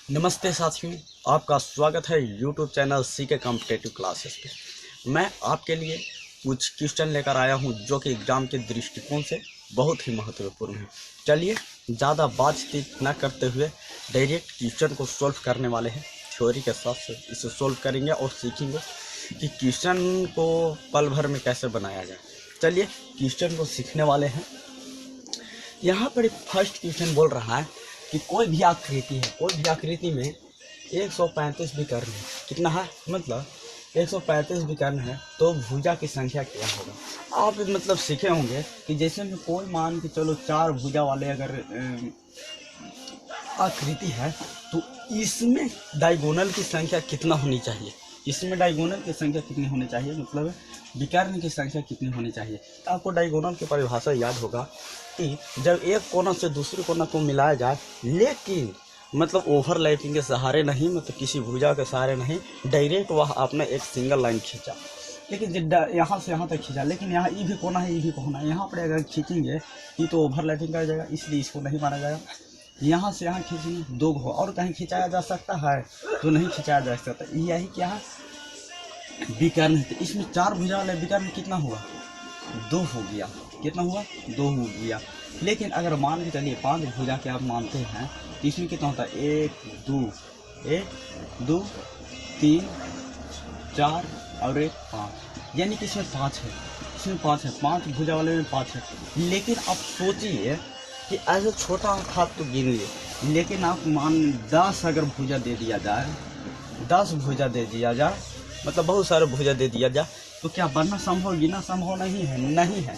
नमस्ते साथियों, आपका स्वागत है YouTube channel CK competitive classes पे। मैं आपके लिए कुछ क्वेश्चन लेकर आया हूं जो कि एग्ज़ाम के दृष्टिकोण से बहुत ही महत्वपूर्ण है। चलिए ज़्यादा बातचीत न करते हुए डायरेक्ट क्वेश्चन को सॉल्व करने वाले हैं। थ्योरी के साथ से इसे सॉल्व करेंगे और सीखेंगे कि क्वेश्चन को पल भर में कैसे बनाया जाए। चलिए क्वेश्चन को सीखने वाले हैं। यहाँ पर फर्स्ट क्वेश्चन बोल रहा है कि कोई भी आकृति है, कोई भी आकृति में 135 विकर्ण है। कितना है? मतलब 135 विकर्ण है तो भुजा की संख्या क्या होगा। आप मतलब सीखे होंगे कि जैसे में कोई मान के चलो 4 भुजा वाले अगर आकृति है तो इसमें डायगोनल की संख्या कितना होनी चाहिए, इसमें डायगोनल की संख्या कितनी होनी चाहिए, मतलब विकर्ण की संख्या कितनी होनी चाहिए। तो आपको डायगोनल की परिभाषा याद होगा कि जब एक कोना से दूसरे कोना को मिलाया जाए, लेकिन मतलब ओवरलैपिंग के सहारे नहीं, मतलब किसी भुजा के सहारे नहीं, डायरेक्ट वह आपने एक सिंगल लाइन खींचा, लेकिन यहाँ से यहाँ तक खींचा, लेकिन यहाँ ये भी कोना है, ये भी कोना है, यहाँ पर अगर खींचेंगे ये तो ओवरलैपिंग कर जाएगा, इसलिए इसको नहीं माना जाएगा। यहाँ से यहाँ खींचेंगे 2 को और कहीं खिंचाया जा सकता है तो नहीं खिंचाया जा सकता। यही क्या है? विकर्ण है। तो इसमें 4 भुजा वाले विकर्ण कितना हुआ? 2 हो गया। कितना हुआ? 2 हो गया। लेकिन अगर मान के चलिए 5 भुजा के आप मानते हैं तो इसमें कितना होता है? 1 2 3 4 और 1 5, यानी कि इसमें 5 है, इसमें 5 है, 5 भुजा वाले में 5 है। लेकिन आप सोचिए कि ऐसे छोटा हाथ तो गिन लिए, लेकिन आप मान 10 अगर भुजा दे दिया जाए, 10 भुजा दे दिया जाए, मतलब बहुत सारे भुजा दे दिया जाए, तो क्या बनना संभव, गिना संभव नहीं है, नहीं है।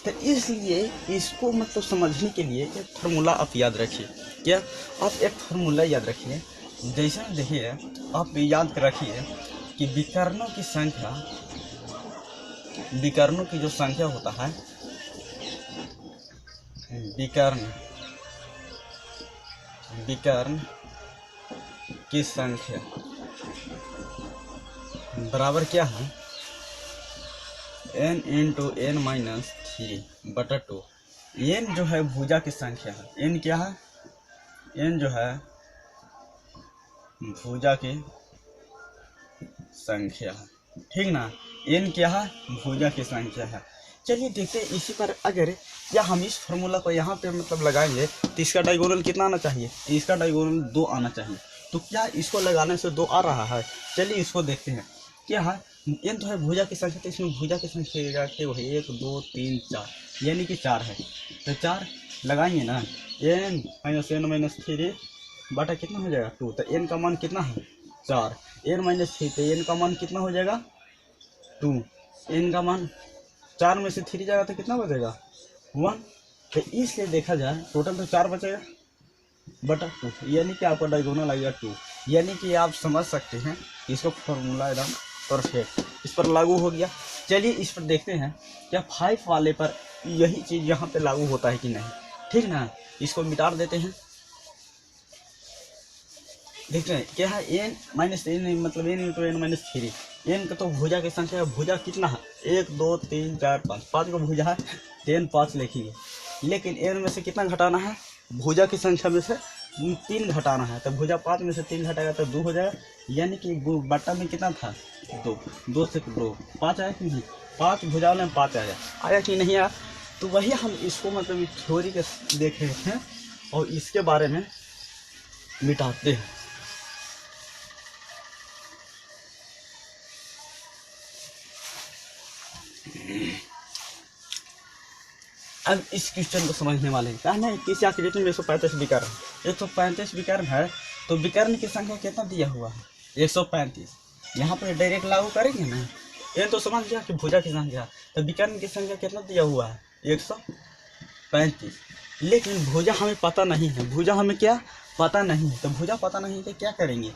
तो इसलिए इसको मतलब समझने के लिए एक फार्मूला आप याद रखिए। क्या? आप एक फार्मूला याद रखिए। जैसे देखिए, आप याद रखिए कि विकर्णों की संख्या, विकर्णों की जो संख्या होता है, विकर्ण की संख्या बराबर क्या है? n into n minus 3/2। n जो है भुजा की संख्या है। n क्या है? n जो है भुजा की संख्या है, ठीक ना? n क्या है? भुजा की संख्या है। चलिए देखते हैं इसी पर अगर या हम इस फार्मूला को यहाँ पे मतलब लगाएंगे तो इसका डायगोनल कितना आना चाहिए? इसका डायगोनल 2 आना चाहिए। तो क्या इसको लगाने से 2 आ रहा है? चलिए इसको देखते हैं। क्या है? n तो है भुजा की संख्या, तो इसमें भुजा की संख्या क्या है? 1 2 3 4, यानी कि 4 है। तो 4 लगाएंगे ना, n माइनस n माइनस 3 बटा कितना हो जाएगा? 2। तो n का मान कितना है? 4। n माइनस 3, तो n का मान कितना हो जाएगा? 2। n का मान 4 में से 3 जाएगा तो कितना बचेगा? 1। तो इसलिए देखा जाए टोटल तो 4 बचेगा बटा 2, यानी कि आपका डायगोनल आ गया 2। यानी कि आप समझ सकते हैं इसका फॉर्मूला एकदम परफेक्ट इस पर लागू हो गया। चलिए इस पर देखते हैं क्या 5 वाले पर यही चीज़ यहाँ पे लागू होता है कि नहीं, ठीक ना? इसको मिटा देते हैं, देखते हैं क्या है। n माइनस n मतलब n into n minus 3। n का तो भुजा की संख्या, भुजा कितना है? 1 2 3 4 5, 5 का भुजा है तो n 5 लिखिए। लेकिन n में से कितना घटाना है? भुजा की संख्या में से 3 घटाना है। तो भुजा 5 में से 3 घटाएगा तो 2 हो जाएगा, यानी कि बट्टा में कितना था? 2। 2 से 2 5 आया कि नहीं? 5 भुजा वाले में 5 आया कि नहीं आया? तो वही हम इसको मतलब थ्योरी के देख रहे हैं और इसके बारे में मिटाते हैं। अब इस क्वेश्चन को समझने वाले हैं। कहना है किसी आकृति में 135 विकर्ण, 135 विकर्ण है तो विकर्ण की संख्या कितना दिया हुआ है? 135। यहाँ पर डायरेक्ट लागू करेंगे ना, ये तो समझ गया कि भुजा की संख्या, तो विकर्ण की संख्या कितना दिया हुआ है? 135। लेकिन भुजा हमें पता नहीं है, भुजा हमें क्या पता नहीं है। तो भुजा पता नहीं तो क्या करेंगे?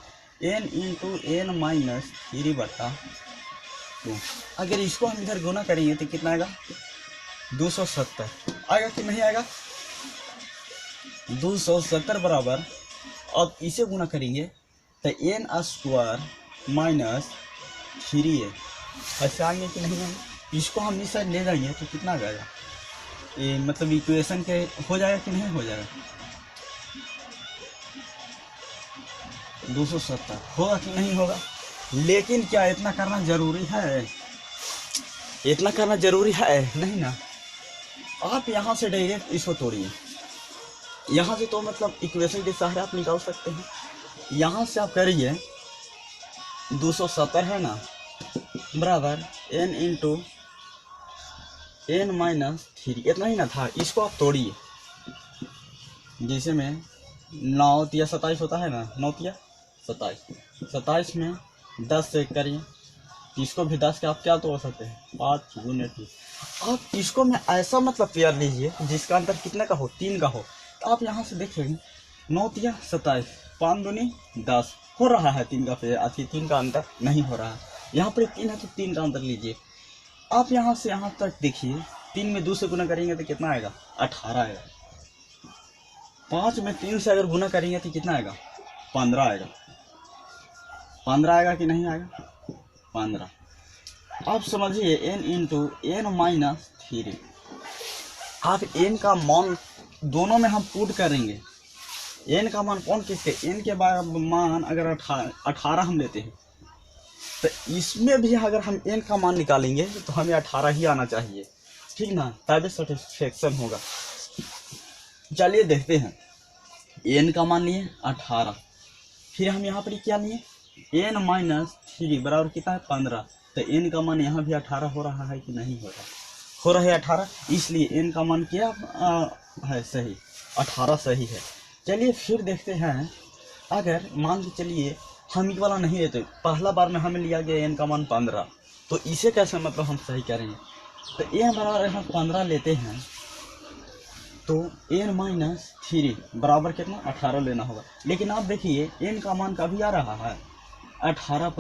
n into n minus 3/2। अगर इसको हम इधर गुना करेंगे तो कितना आएगा? 270 आएगा कि नहीं आएगा? 270 बराबर, अब इसे गुना करेंगे तो n स्क्वायर माइनस 3a, ऐसे आएंगे कि नहीं आएंगे? इसको हम इस साइड ले जाएंगे तो कितना आ जाएगा? ये मतलब इक्वेशन के हो जाएगा कि नहीं हो जाएगा? 270 होगा कि नहीं होगा। लेकिन क्या इतना करना जरूरी है? इतना करना जरूरी है नहीं ना। आप यहाँ से डायरेक्ट इसको तोड़िए, यहाँ से तो मतलब इक्वेशन के सहारे आप निकाल सकते हैं। यहाँ से आप करिए 270 है ना बराबर n इंटू n-3, इतना ही ना था। इसको आप तोड़िए, जैसे में 9 तिया 27 होता है ना, 9 तिया 27, 27 में 10 से करिए, इसको भी 10 के आप क्या तोड़ सकते हैं, 5 गुने 3। आप इसको में ऐसा मतलब पेयर लीजिए जिसका अंतर कितने का हो, 3 का हो। तो आप यहाँ से देखेंगे 9 तिया 27, 5 दूनी 10 हो रहा है, 3 का पेयर, 3 का अंतर नहीं हो रहा है। यहाँ पर 3 है तो 3 का अंतर लीजिए। आप यहाँ से यहाँ तक देखिए, 3 में 2 से गुना करेंगे तो कितना आएगा, 18 आएगा। 5 में 3 से अगर गुना करेंगे तो कितना आएगा, 15 आएगा। 15 आएगा कि नहीं आएगा, 15। आप समझिए n इंटू n-3। आप n का मान दोनों में हम पुट करेंगे। n का मान कौन किसके, n के मान अगर 18 हम लेते हैं तो इसमें भी अगर हम n का मान निकालेंगे तो हमें 18 ही आना चाहिए, ठीक ना, तभी सेटिस्फेक्शन होगा। चलिए देखते हैं, n का मान लिए 18, फिर हम यहाँ पर क्या लिए n-3 बराबर कितना है 15। तो n का मान यहाँ भी 18 हो रहा है कि नहीं हो रहा, हो रहा है 18, इसलिए n का मान क्या है, सही 18 सही है। चलिए फिर देखते हैं, अगर मान के चलिए हम ये वाला नहीं लेते, पहला बार में हमें लिया गया n का मान 15, तो इसे कैसे मतलब हम सही करेंगे। तो n बराबर हम 15 लेते हैं तो n-3 बराबर कितना 18 लेना होगा। लेकिन आप देखिए n का मान कभी आ रहा है 18 +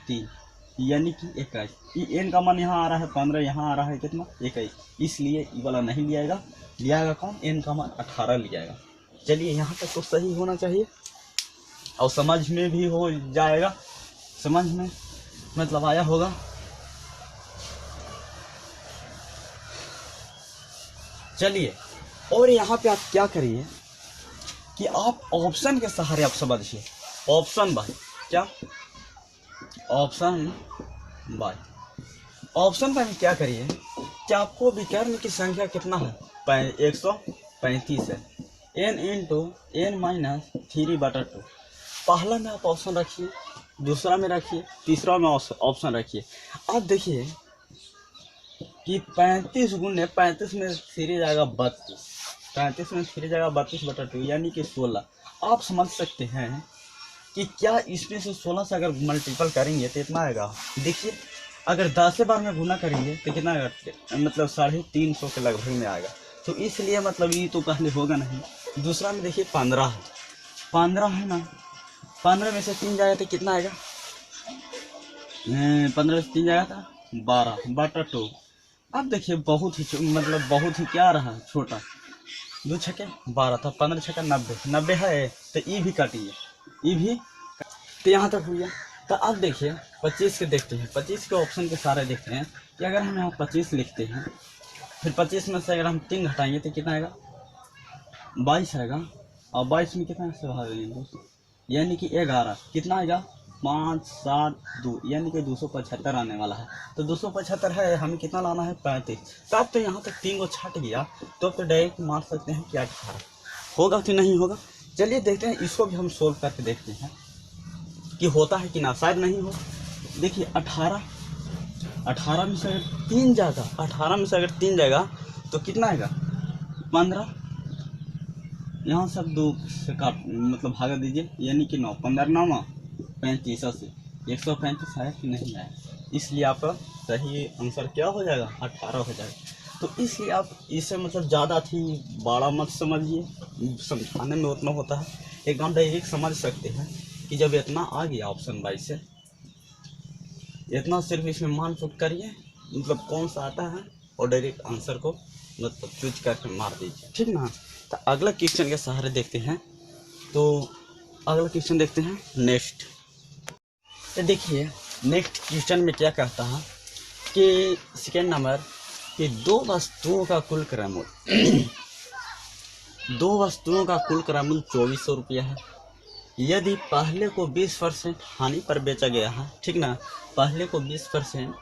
3 यानी कि 21। ये n का मान यहाँ आ रहा है 15, यहाँ आ रहा है कितना 21, इसलिए ये वाला नहीं लियाएगा, लियाएगा कौन, n का मान 18 लियाएगा। चलिए यहाँ तक तो सही होना चाहिए और समझ में भी हो जाएगा, समझ में मतलब आया होगा। चलिए और यहाँ पे आप क्या करिए कि आप ऑप्शन के सहारे आप समझिए, ऑप्शन बाय क्या, ऑप्शन बाय, ऑप्शन बाय में क्या करिए कि आपको विकर्ण की संख्या कितना है, 135 है, n इंटू n-3/2। पहला में आप ऑप्शन रखिए, दूसरा में रखिए, तीसरा में ऑप्शन रखिए। आप देखिए कि 35 गुने 35 में 3 जाएगा 32, 35 में 3 जाएगा 32/2 यानी कि 16। आप समझ सकते हैं कि क्या इसमें से 16 से अगर मल्टीपल करेंगे तो इतना आएगा। देखिए अगर 10 बार में गुना करेंगे तो कितना आएगा, मतलब 350 के लगभग में आएगा। तो इसलिए मतलब ये तो पहले होगा नहीं। दूसरा में देखिए 15 है, 15 है ना, 15 में से 3 जाएगा तो कितना आएगा, 15 में से 3 जाएगा था 12/2। अब देखिए बहुत ही मतलब बहुत ही क्या रहा छोटा, 2 छक्के 12 था, 15 छक्का 90, 90 है तो ये भी काटिए, ये भी तो यहाँ तक हो गया। तो अब देखिए 25 के देखते हैं, 25 के ऑप्शन के सारे देखते हैं कि अगर हम यहाँ 25 लिखते हैं, फिर 25 में से अगर हम 3 घटाएंगे तो कितना आएगा, 22 आएगा, और 22 में कितना से भाग देंगे यानी कि 11, कितना आएगा 5 7 2 यानी कि 275 आने वाला है। तो 275 है, हमें कितना लाना है 35। तब तो यहाँ तक 3 को छट गया, तो डायरेक्ट मार सकते हैं कि 18 होगा कि नहीं होगा। चलिए देखते हैं, इसको भी हम सोल्व करके देखते हैं कि होता है कि ना, शायद नहीं हो। देखिए 18 में से अगर 3 जाएगा, 18 में से अगर 3 जाएगा तो कितना आएगा 15, यहाँ सब 2 से काट मतलब भागा दीजिए यानी कि 9, 15 9 35 से 135 है कि नहीं है, इसलिए आपका सही आंसर क्या हो जाएगा 18 हो जाएगा। तो इसलिए आप इसे मतलब ज़्यादा थी बड़ा मत समझिए, समझाने में उतना होता है, एकदम डायरेक्ट समझ सकते हैं कि जब इतना आ गया ऑप्शन बाई से, इतना सिर्फ इसमें मान पुट करिए मतलब कौन सा आता है और डायरेक्ट आंसर को मतलब चूज करके मार दीजिए, ठीक ना। तो अगला क्वेश्चन के सहारे देखते हैं। तो अगला क्वेश्चन देखते हैं नेक्स्ट। तो देखिए नेक्स्ट क्वेश्चन में क्या कहता है कि सेकेंड नंबर कि 2 वस्तुओं का कुल क्रयमूल्य 2 वस्तुओं का कुल क्रयमूल्य 2400 रुपया है। यदि पहले को 20% हानि पर बेचा गया है, ठीक ना, पहले को 20%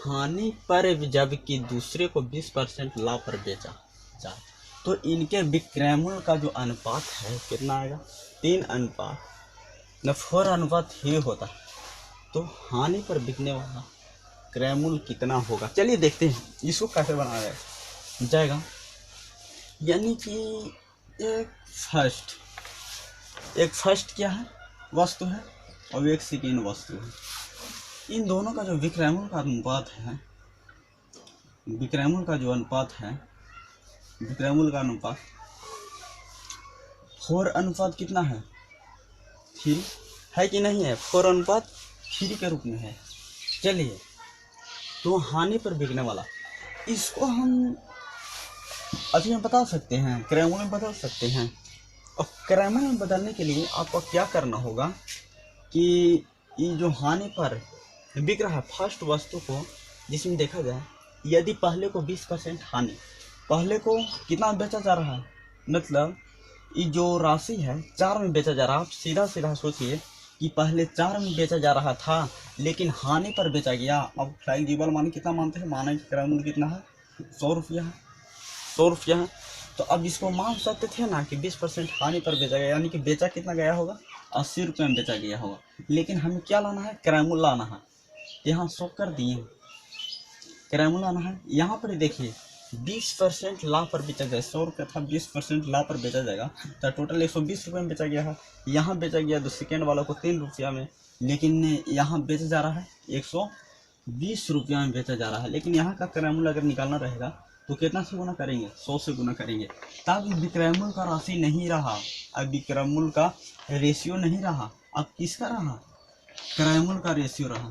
हानि पर जबकि दूसरे को 20% लाभ पर बेचा जाए, तो इनके विक्रयमूल्य का जो अनुपात है कितना आएगा, 4:3 होता है। तो हानि पर बिकने वाला क्रय मूल्य कितना होगा, चलिए देखते हैं इसको कैसे बनाया जाएगा। यानी कि एक फर्स्ट क्या है, वस्तु है, और एक सेकेंड वस्तु है। इन दोनों का जो विक्रयमूल्य का अनुपात है, विक्रयमूल्य का अनुपात 4:3 कितना है, 3 है कि नहीं है, 4:3 के रूप में है। चलिए, तो हानि पर बिकने वाला, इसको हम अभी हम बता सकते हैं, क्रयमूल्य में बदल सकते हैं। और क्रयमूल्य में बदलने के लिए आपको क्या करना होगा कि ये जो हानि पर बिक रहा है फर्स्ट वस्तु को, जिसमें देखा जाए यदि पहले को 20% हानि, पहले को कितना बेचा जा रहा है, मतलब ये जो राशि है 4 में बेचा जा रहा है। आप सीधा सीधा सोचिए कि पहले 4 में बेचा जा रहा था, लेकिन हानि पर बेचा गया। अब फ्लेक्सिबल मान कितना मानते हैं, माना कि क्रय मूल्य कितना है, 100 रुपया है, 100 रुपया है। तो अब इसको मान सकते थे ना कि 20% हानि पर बेचा गया, यानी कि बेचा कितना गया होगा, 80 रुपये में बेचा गया होगा। लेकिन हमें क्या लाना है, क्रय मूल्य लाना है। यहाँ शो कर दिए, क्रय मूल्य लाना है। यहाँ पर देखिए 20% लाभ पर बेचा जाए, 100 रुपये था, 20% लाभ पर बेचा जाएगा, तो टोटल 120 रुपये में बेचा गया है। यहाँ बेचा गया तो सेकेंड वाला को 3 रुपया में, लेकिन यहाँ बेचा जा रहा है 120 रुपया में बेचा जा रहा है। लेकिन यहाँ का क्रय मूल्य अगर निकालना रहेगा तो कितना से गुना करेंगे, 100 से गुना करेंगे। तब विक्रय मूल्य का राशि नहीं रहा, अब विक्रय मूल्य का रेशियो नहीं रहा, अब किसका रहा, क्रय मूल्य का रेशियो रहा,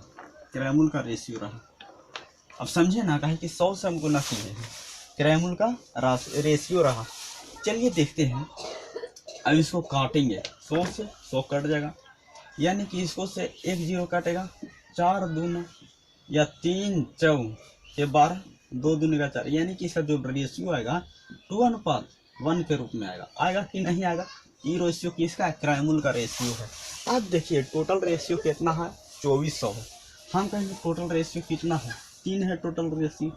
क्रय मूल्य का रेशियो रहा। अब समझे ना, कहे कि 100 से हम गुना किए हैं, क्रय मूल्य का रेशियो रहा। चलिए देखते हैं, अब इसको काटेंगे, 100 से 100 कट जाएगा, यानी कि इसको से 1 0 काटेगा, 4 दूना या 3 चौ 12, 2 दूनी का 4, यानी कि इसका जो रेशियो आएगा 2:1 के रूप में आएगा कि नहीं आएगा। ये रेशियो किसका है, क्रय मूल्य का रेशियो है। अब देखिए टोटल रेशियो कितना है, 2400 है। हम कहेंगे टोटल रेशियो कितना है, 3 है टोटल रेशियो,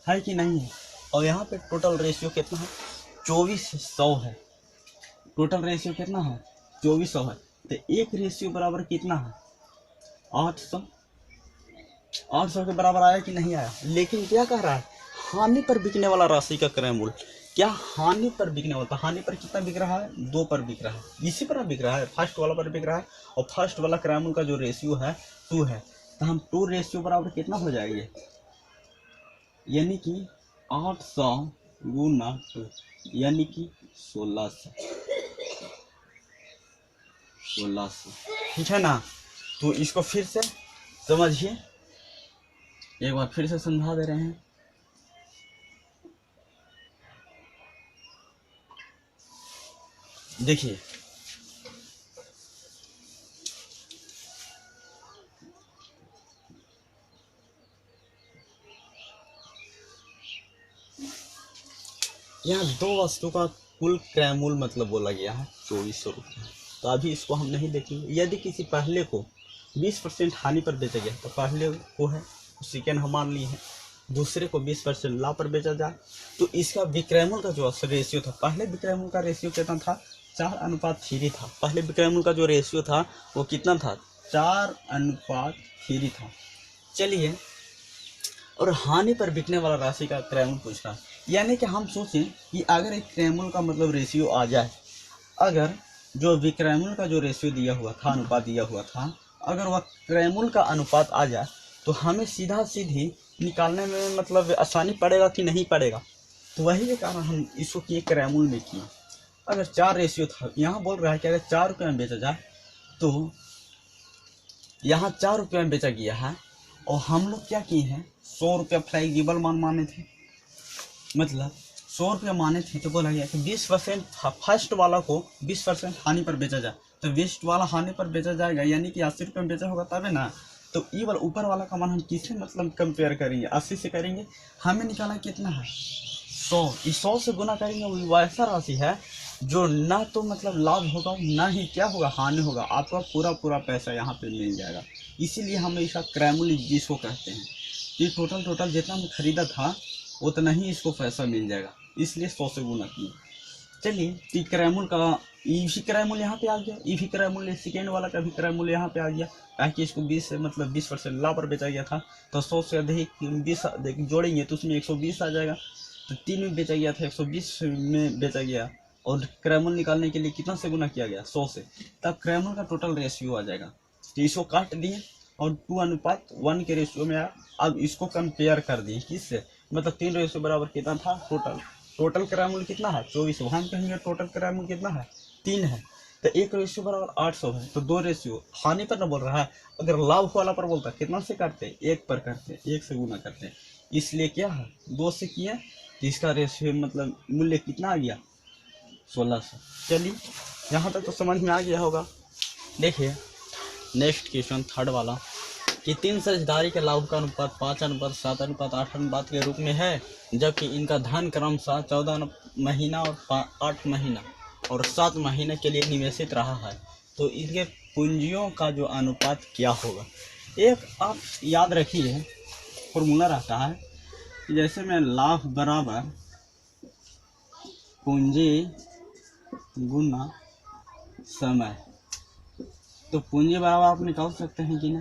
है कि नहीं है। और यहाँ पे टोटल रेशियो कितना है, 2400 है। टोटल रेशियो कितना है, 2400 है। तो एक रेशियो बराबर कितना है, 800, 800 के बराबर आया कि नहीं आया। लेकिन क्या कह रहा है, हानि पर बिकने वाला राशि का क्रय मूल्य, क्या हानि पर बिकने वाला, हानि पर कितना बिक रहा है, 2 पर बिक रहा है, इसी पर बिक रहा है, फर्स्ट वाला पर बिक रहा है। और फर्स्ट वाला क्रय मूल्य का जो रेशियो है 2 है, तो हम 2 रेशियो बराबर कितना हो जाएंगे, यानी कि 800 गुना 2, यानी कि 1600, ठीक है ना। तो इसको फिर से समझिए, एक बार फिर से समझा दे रहे हैं। देखिए यहाँ 2 वस्तु का कुल क्रय मूल्य मतलब बोला गया है 2400 रुपये। तो अभी इसको हम नहीं देखेंगे। यदि किसी पहले को 20% हानि पर बेचा गया, तो पहले को है सेकेंड हम मान लिए हैं, दूसरे को 20% लाभ पर बेचा जाए, तो इसका विक्रय मूल्य का जो रेशियो था, पहले विक्रय मूल्य का रेशियो कितना था, 4:3 था। पहले विक्रय मूल्य का जो रेशियो था वो कितना था, 4:3 था। चलिए, और हानि पर बिकने वाला राशि का क्रय मूल्य पूछ रहा है, यानी कि हम सोचें कि अगर एक क्रय मूल्य का मतलब रेशियो आ जाए, अगर जो विक्रय मूल्य का जो रेशियो दिया हुआ था, अनुपात दिया हुआ था, अगर वह क्रय मूल्य का अनुपात आ जाए, तो हमें सीधा सीधी निकालने में मतलब आसानी पड़ेगा कि नहीं पड़ेगा। तो वही के कारण हम इसको किए क्रय मूल्य में किए। अगर 4 रेशियो था, यहाँ बोल रहा है कि अगर 4 रुपये में बेचा जाए, तो यहाँ 4 रुपये में बेचा गया है, और हम लोग क्या किए हैं, 100 रुपया फ्लेक्सिबल मान माने थे, मतलब 100 रुपया माने थे। तो बोला गया कि 20% फर्स्ट वाला को 20% हानि पर बेचा जाए, तो वेस्ट वाला हानि पर बेचा जाएगा, यानी कि 80 रुपये में बेचा होगा तब है ना। तो ये वाला ऊपर वाला का मान हम किससे मतलब कंपेयर करेंगे, 80 से करेंगे। हमें निकाला कितना है, 100, इस 100 से गुना करेंगे, वो ऐसा राशि है जो ना तो मतलब लाभ होगा ना ही क्या होगा, हानि होगा। आपका पूरा पूरा पैसा यहाँ पे मिल जाएगा। इसीलिए हमेशा क्रैमुल जिसको कहते हैं, ये टोटल जितना मैं खरीदा था उतना ही इसको पैसा मिल जाएगा, इसलिए 100 से गुना किए। चलिए पी क्रैमुल का ईवी क्रैमुल यहाँ पे आ गया। ईवी क्रैमुल सेकेंड वाला का भी क्रैमुल यहाँ पे आ गया, ताकि इसको 20 से मतलब 20% लाभ पर बेचा गया था, तो 100 से अधिक 20 जोड़ेंगे तो उसमें 120 आ जाएगा। तो 3 में बेचा गया था, 120 में बेचा गया, और क्रैमुल निकालने के लिए कितना से गुना किया गया, 100 से, तब क्रैमुल का टोटल रेशियो आ जाएगा। तो इसको काट दिए और 2:1 के रेशियो में आया। अब इसको कंपेयर कर दिए किससे, मतलब 3 रेशियो बराबर कितना था, टोटल क्रैमुल कितना है 24, वहाँ कहेंगे टोटल क्रैमुल कितना है 3 है, तो 1 रेशियो बराबर 800 है। तो 2 रेशियो हानि पर ना बोल रहा है, अगर लाभ वाला पर बोलता कितना से करते, 1 पर करते, 1 से गुना करते, इसलिए क्या है 2 से किया, तो इसका रेशियो मतलब मूल्य कितना आ गया 1600। चलिए यहाँ तक तो समझ में आ गया होगा। देखिए नेक्स्ट क्वेश्चन थर्ड वाला, कि 3 साझेदारी के लाभ का अनुपात 5:7:8 के रूप में है, जबकि इनका धन क्रमशः 14 महीना और 8 महीना और 7 महीने के लिए निवेशित रहा है, तो इनके पूंजियों का जो अनुपात क्या होगा। एक आप याद रखिए फॉर्मूला रहता है, जैसे में लाभ बराबर पूंजी गुना समय, तो पूंजी बराबर आप निकाल सकते हैं कि ना,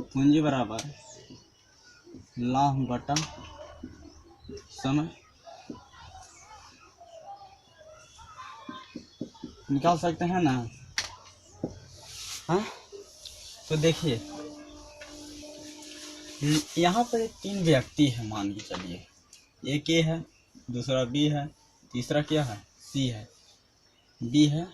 पूंजी बराबर लाभ बटा समय, निकाल सकते हैं ना। हाँ तो देखिए यहाँ पर 3 व्यक्ति है, मान के चलिए, एक ए है, दूसरा बी है, तीसरा क्या है सी है, बी है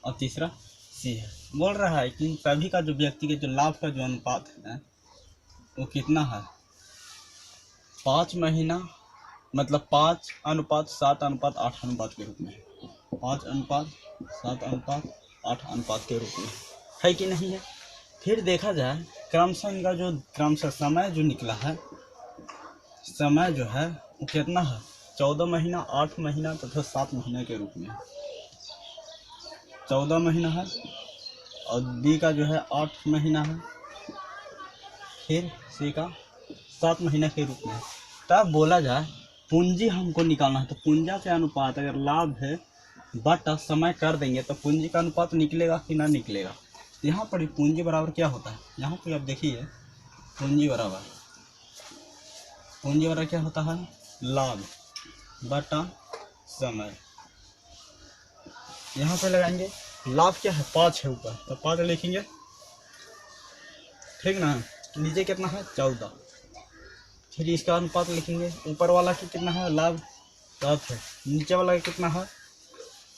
और तीसरा सी है। बोल रहा है कि सभी का जो व्यक्ति के जो लाभ का जो अनुपात है वो कितना है, 5 महीना मतलब 5:7:8 के रूप में, 5:7:8 के रूप में है कि नहीं है। फिर देखा जाए क्रमशः इनका जो क्रमशः समय जो निकला है, समय जो है वो कितना है 14 महीना, 8 महीना तथा 7 महीना के रूप में। 14 महीना है और बी का जो है 8 महीना है, फिर सी का 7 महीना के रूप में। तब बोला जाए पूंजी हमको निकालना है, तो पूंजा के अनुपात अगर लाभ है बटा समय कर देंगे तो पूंजी का अनुपात निकलेगा कि ना निकलेगा। यहाँ पर पूंजी बराबर क्या होता है, यहाँ पर आप देखिए पूंजी बराबर क्या होता है, लाभ बटा समय। यहाँ पे लगाएंगे लाभ क्या है 5 है ऊपर, तो 5 लिखेंगे, ठीक ना। नीचे कितना है 14, फिर इसका अनुपात लिखेंगे, ऊपर वाला की कितना है लाभ 7 है, नीचे वाला का कितना है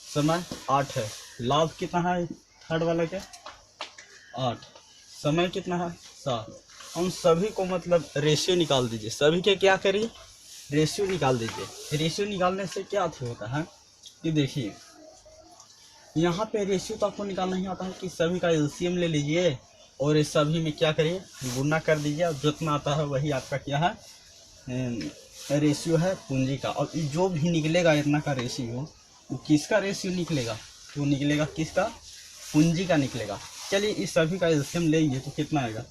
समय 8 है, लाभ कितना है थर्ड वाला के 8, समय कितना है 7। हम सभी को मतलब रेशियो निकाल दीजिए, सभी के क्या करिए रेशियो निकाल दीजिए। रेशियो निकालने से क्या होता है कि देखिए यहाँ पे रेशियो तो आपको निकालना ही आता है कि सभी का एलसीएम ले लीजिए और इस सभी में क्या करिए गुना कर दीजिए, और जितना आता है वही आपका क्या है रेशियो है पूंजी का। और जो भी निकलेगा इतना का रेशियो वो किसका रेशियो निकलेगा, वो निकलेगा किसका पूंजी का निकलेगा। चलिए इस सभी का एलसीएम लेंगे तो कितना आएगा